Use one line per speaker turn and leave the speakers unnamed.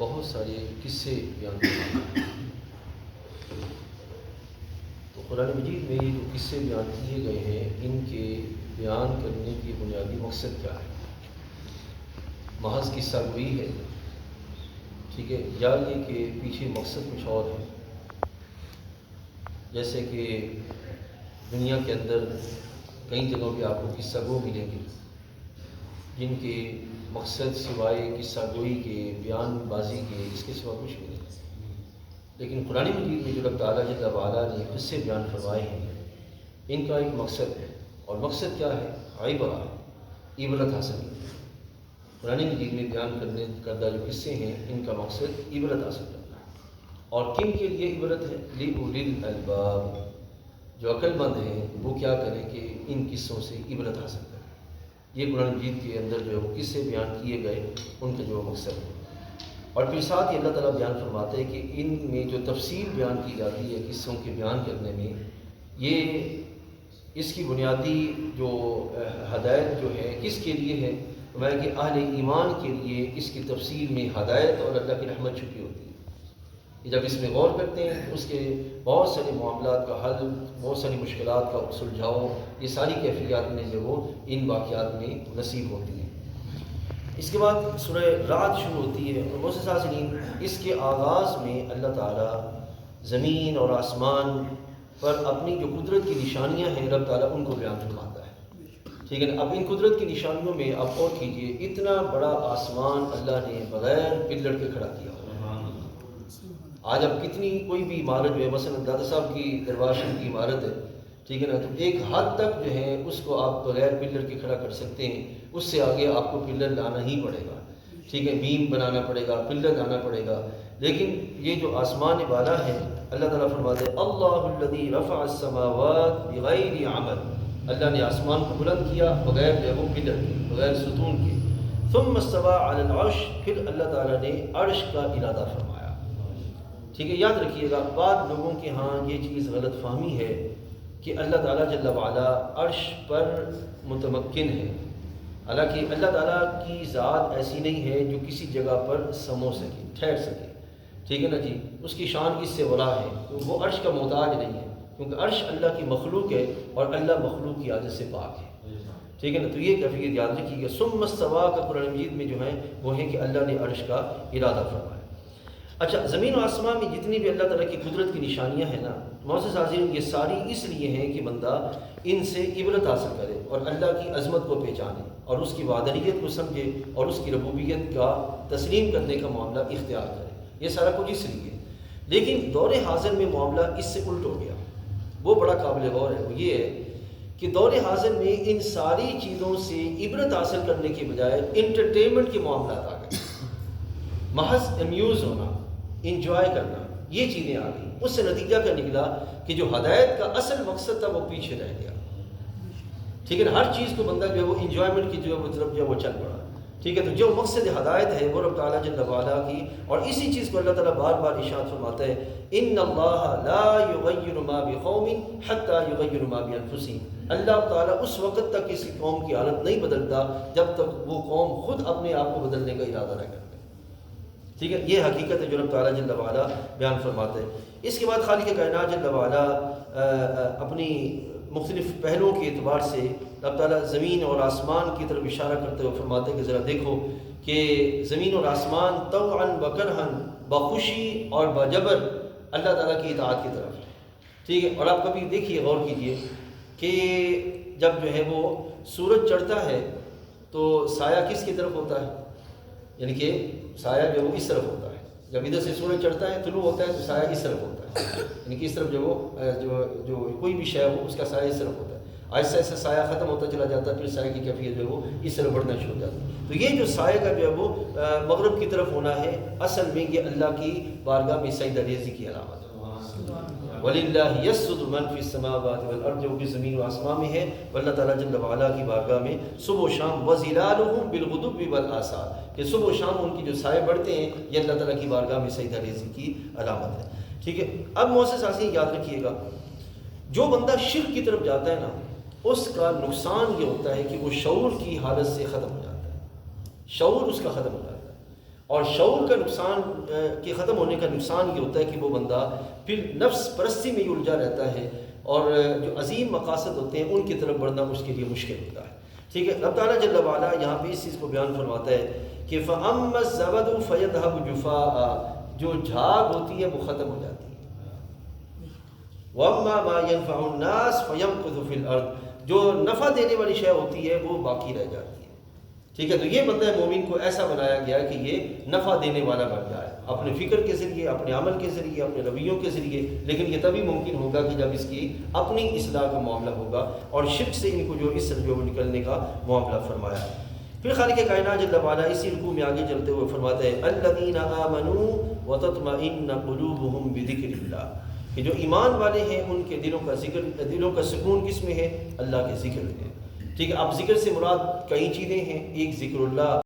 بہت سارے قصے بیان کرتے ہیں۔ تو قرآن مجید میں یہ جو قصے بیان کیے گئے ہیں، ان کے بیان کرنے کی بنیادی مقصد کیا ہے؟ محض قصہ گوئی ہے، ٹھیک ہے، یا یہ کہ پیچھے مقصد کچھ اور ہے؟ جیسے کہ دنیا کے اندر کئی جگہوں پہ آپ کو قصہ گو ملیں گے جن کے مقصد سوائے قصہ گوئی کے، بیان بازی کے، اس کے سوا کچھ نہیں ہے۔ لیکن قرآن مجید میں جو رب تعالیٰ جل وعلا نے قصے بیان فرمائے ہیں، ان کا ایک مقصد ہے، اور مقصد کیا ہے؟ عبرت حاصل کرنا۔ قرآن مجید میں بیان کردہ جو قصے ہیں، ان کا مقصد عبرت حاصل کرنا ہے۔ اور کن کے لیے عبرت ہے؟ لِأُولِي الْأَلْبَابِ، جو عقل مند ہیں وہ کیا کریں کہ ان قصوں سے عبرت حاصل کریں۔ یہ قرآن مجید کے اندر جو ہے وہ قصے بیان کیے گئے، ان کا جو مقصد ہے۔ اور پھر ساتھ ہی اللہ تعالیٰ بیان فرماتے ہیں کہ ان میں جو تفصیل بیان کی جاتی ہے قصوں کے بیان کرنے میں، یہ اس کی بنیادی جو ہدایت جو ہے کس کے لیے ہے؟ میں کہ اہل ایمان کے لیے اس کی تفصیل میں ہدایت اور اللہ کی رحمت چھپی ہوتی ہے۔ جب اس میں غور کرتے ہیں تو اس کے بہت سارے معاملات کا حل، بہت ساری مشکلات کا سلجھاؤ، یہ ساری کیفیات میں جو وہ ان واقعات میں نصیب ہوتی ہیں۔ اس کے بعد سورہ رعد شروع ہوتی ہے، اور موسیٰ حاصلین اس کے آغاز میں اللہ تعالیٰ زمین اور آسمان پر اپنی جو قدرت کی نشانیاں ہیں رب تعالیٰ ان کو بیان فرماتا ہے، ٹھیک ہے نا۔ اب ان قدرت کی نشانیوں میں آپ غور کیجئے، اتنا بڑا آسمان اللہ نے بغیر پلڑ کے کھڑا کیا۔ آج اب کتنی کوئی بھی عمارت جو ہے، مثلا دادا صاحب کی دربار شریف کی عمارت ہے، ٹھیک ہے نا، تو ایک حد تک جو ہے اس کو آپ بغیر پلر کے کھڑا کر سکتے ہیں، اس سے آگے آپ کو پلر لانا ہی پڑے گا، ٹھیک ہے، بیم بنانا پڑے گا، پلر لانا پڑے گا۔ لیکن یہ جو آسمان بالا ہے، اللہ تعالیٰ فرماتے ہیں اللہ الذی رفع السماوات بغیر عمد، اللہ نے آسمان کو بلند کیا بغیر جو ہے وہ پلر کے، بغیر ستون کے۔ ثم استوى علی العرش، پھر اللہ تعالیٰ نے عرش کا ارادہ فرمایا، ٹھیک ہے۔ یاد رکھیے گا، بعض لوگوں کے ہاں یہ چیز غلط فہمی ہے کہ اللہ تعالیٰ جل وعلا عرش پر متمکن ہے، حالانکہ اللہ تعالیٰ کی ذات ایسی نہیں ہے جو کسی جگہ پر سمو سکے، ٹھہر سکے، ٹھیک ہے نا جی، اس کی شان اس سے ولا ہے، وہ عرش کا محتاج نہیں ہے، کیونکہ عرش اللہ کی مخلوق ہے اور اللہ مخلوق کی عاجز سے پاک ہے، ٹھیک ہے نا۔ تو یہ کیفیت یاد رکھیے گا۔ ثم استوى کا قرآن مجید میں جو ہے وہ ہے کہ اللہ نے عرش کا ارادہ فرمایا۔ اچھا، زمین و آسمان میں جتنی بھی اللہ تعالیٰ کی قدرت کی نشانیاں ہیں نا معزز حاضرین، یہ ساری اس لیے ہیں کہ بندہ ان سے عبرت حاصل کرے اور اللہ کی عظمت کو پہچانے اور اس کی وحدانیت کو سمجھے اور اس کی ربوبیت کا تسلیم کرنے کا معاملہ اختیار کرے، یہ سارا کچھ اس لیے۔ لیکن دور حاضر میں معاملہ اس سے الٹ ہو گیا، وہ بڑا قابل غور ہے۔ وہ یہ ہے کہ دور حاضر میں ان ساری چیزوں سے عبرت حاصل کرنے کے بجائے انٹرٹینمنٹ کے معاملات آ گئے، محض امیوز ہونا، انجوائے کرنا، یہ چیزیں آ گئی۔ اس سے نتیجہ کیا نکلا کہ جو ہدایت کا اصل مقصد تھا وہ پیچھے رہ گیا، ٹھیک ہے نا۔ ہر چیز کو بندہ جو ہے وہ انجوائمنٹ کی جو ہے وہ طرف جو ہے وہ چل پڑا، ٹھیک ہے۔ تو جو مقصد ہدایت ہے وہ رب تعالیٰ جل وعلا کی، اور اسی چیز کو اللہ تعالیٰ بار بار ارشاد فرماتا ہے، ان اللہ لا یغیر ما بقوم حتی یغیروا ما بانفسہم، اللہ تعالیٰ اس وقت تک کسی قوم کی حالت نہیں بدلتا جب تک وہ قوم خود اپنے آپ کو بدلنے کا ارادہ نہ کرے، ٹھیک ہے۔ یہ حقیقت ہے جو رب تعالیٰ جل وعلا بیان فرماتے ہیں۔ اس کے بعد خالق کائنات جل وعلا اپنی مختلف پہلوؤں کے اعتبار سے رب تعالیٰ زمین اور آسمان کی طرف اشارہ کرتے ہوئے فرماتے ہیں کہ ذرا دیکھو کہ زمین اور آسمان طوعا وکرہا، بخوشی اور بجبر اللہ تعالیٰ کی اطاعت کی طرف ہے، ٹھیک ہے۔ اور آپ کبھی دیکھیے، غور کیجئے کہ جب جو ہے وہ سورج چڑھتا ہے تو سایہ کس کی طرف ہوتا ہے؟ یعنی کہ سایہ جو وہ اس طرف ہوتا ہے، جب ادھر سے سورج چڑھتا ہے طلوع ہوتا ہے تو سایہ اس طرف ہوتا ہے، یعنی کہ اس طرف جو وہ جو کوئی بھی شے ہو اس کا سایہ اس طرف ہوتا ہے۔ آہستہ آہستہ سایہ ختم ہوتا چلا جاتا ہے، پھر سایہ کی کیفیت جو ہے وہ اس طرف بڑھنا شروع ہو جاتی ہے۔ تو یہ جو سایہ کا جو ہے وہ مغرب کی طرف ہونا ہے، اصل میں یہ اللہ کی بارگاہ میں سجدہ ریزی کی علامت ہے۔ وَلِلَّهِ يَسْجُدُ مَن فِي السَّمَاوَاتِ وَالْأَرْضِ، جو بھی زمین و آسمان میں ہے وہ اللہ تعالیٰ جل وعلا کی بارگاہ میں صبح و شام، وَظِلَالُهُم بِالْغُدُوِّ وَالْآصَالِ، کہ صبح و شام ان کی جو سائے بڑھتے ہیں یہ اللہ تعالیٰ کی بارگاہ میں سجدہ ریزی کی علامت ہے، ٹھیک ہے۔ اب معزز حاضرین یاد رکھیے گا، جو بندہ شرک کی طرف جاتا ہے نا اس کا نقصان یہ ہوتا ہے کہ وہ شعور کی حالت سے ختم ہو جاتا ہے، شعور اس کا ختم ہو جاتا ہے۔ اور شعور کا نقصان کے ختم ہونے کا نقصان یہ ہوتا ہے کہ وہ بندہ پھر نفس پرستی میں ہی الجھا رہتا ہے، اور جو عظیم مقاصد ہوتے ہیں ان کی طرف بڑھنا اس کے لیے مشکل ہوتا ہے۔ ٹھیک ہے، اللہ تعالیٰ جل وعلا یہاں پہ اس چیز کو بیان فرماتا ہے کہ فَأَمَّا الزَّبَدُ فَيَذْهَبُ جُفَاءً، جو جھاگ ہوتی ہے وہ ختم ہو جاتی ہے، وَأَمَّا مَا يَنْفَعُ النَّاسَ فَيَمْكُثُ فِي الْأَرْضِ، جو نفع دینے والی شے ہوتی ہے وہ باقی رہ جاتی ہے۔ ٹھیک ہے، تو یہ بندہ مومن کو ایسا بنایا گیا کہ یہ نفع دینے والا بن جائے اپنے فکر کے ذریعے، اپنے عمل کے ذریعے، اپنے رویوں کے ذریعے، لیکن یہ تبھی ممکن ہوگا کہ جب اس کی اپنی اصلاح کا معاملہ ہوگا، اور شرک سے ان کو جو اس سے جو نکلنے کا معاملہ فرمایا۔ پھر خالق کائنات جل وعلا اسی رکوع میں آگے چلتے ہوئے فرماتے ہیں الذین آمنوا وتطمئن قلوبهم بذکر اللہ، کہ جو ایمان والے ہیں ان کے دلوں کا سکون کس میں ہے؟ اللہ کے ذکر میں۔ ٹھیک ہے، اب ذکر سے مراد کئی چیزیں ہیں، ایک ذکر اللہ